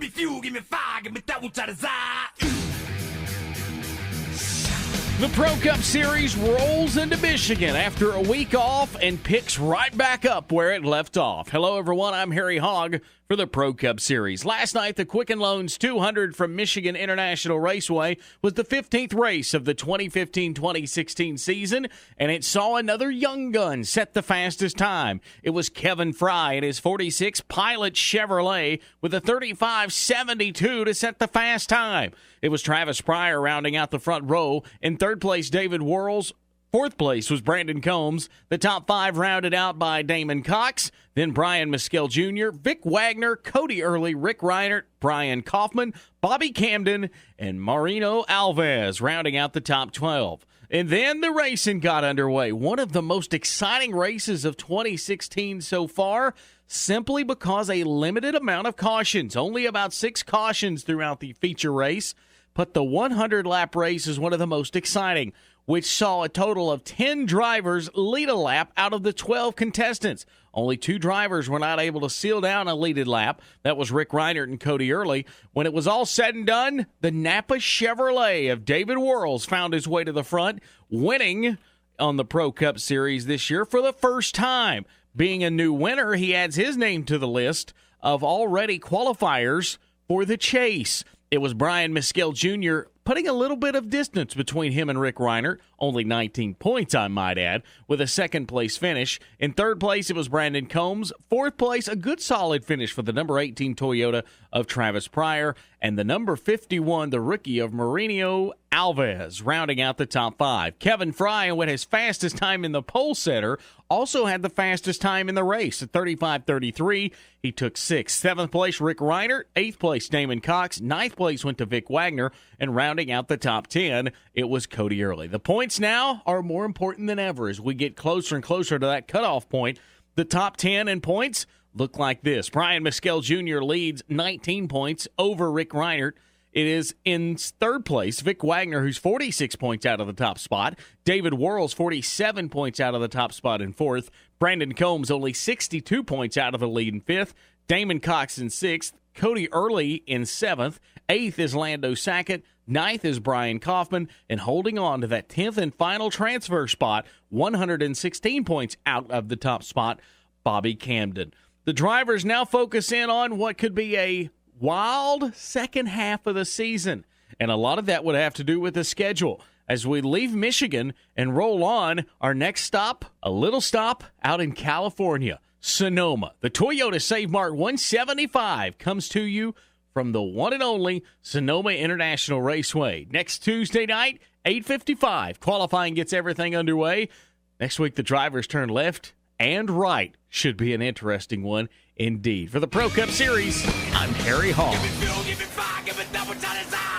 me fuel, give me fire, give me that which I desire. The Pro Cup Series rolls into Michigan after a week off and picks right back up where it left off. Hello, everyone. I'm Harry Hogg for the Pro Cup Series. Last night, the Quicken Loans 200 from Michigan International Raceway was the 15th race of the 2015-2016 season, and it saw another young gun set the fastest time. It was Kevin Fry in his 46 Pilot Chevrolet with a 35.72 to set the fast time. It was Travis Pryor rounding out the front row. In third place, David Worrells. Fourth place was Brandon Combs. The top five rounded out by Damon Cox, then Brian Meskel Jr., Vic Wagner, Cody Early, Rick Reinert, Brian Kaufman, Bobby Camden, and Marino Alves rounding out the top 12. And then the racing got underway. One of the most exciting races of 2016 so far, simply because a limited amount of cautions, only about 6 cautions throughout the feature race. But the 100-lap race is one of the most exciting, which saw a total of 10 drivers lead a lap out of the 12 contestants. Only 2 drivers were not able to seal down a leaded lap. That was Rick Reinert and Cody Early. When it was all said and done, the Napa Chevrolet of David Worrells found his way to the front, winning on the Pro Cup Series this year for the first time. Being a new winner, he adds his name to the list of already qualifiers for the chase. It was Brian Meskel Jr. putting a little bit of distance between him and Rick Reinert, only 19 points, I might add, with a second-place finish. In third place, it was Brandon Combs. Fourth place, a good solid finish for the number 18 Toyota of Travis Pryor. And the number 51, the rookie of Marino Alves, rounding out the top 5. Kevin Fry, with his fastest time in the pole setter, also had the fastest time in the race at 35.33. He took 6th. 7th place, Rick Reinert. 8th place, Damon Cox. 9th place went to Vic Wagner. And rounding out the top 10, it was Cody Early. The points now are more important than ever as we get closer and closer to that cutoff point. The top 10 in points look like this. Brian Meskel Jr. leads 19 points over Rick Reinert. It is in third place, Vic Wagner, who's 46 points out of the top spot. David Worrells, 47 points out of the top spot in fourth. Brandon Combs, only 62 points out of the lead in fifth. Damon Cox in sixth. Cody Early in seventh. Eighth is Lando Sackett. Ninth is Brian Kaufman. And holding on to that 10th and final transfer spot, 116 points out of the top spot, Bobby Camden. The drivers now focus in on what could be a wild second half of the season, and a lot of that would have to do with the schedule. As we leave Michigan and roll on, our next stop, a little stop out in California, Sonoma. The Toyota Save Mart 175 comes to you from the one and only Sonoma International Raceway. Next Tuesday night, 8:55. Qualifying gets everything underway. Next week, the drivers turn left and right. Should be an interesting one indeed. For the Pro Cup Series, I'm Harry Hall. Give me fuel, give me fire, give me that which I desire.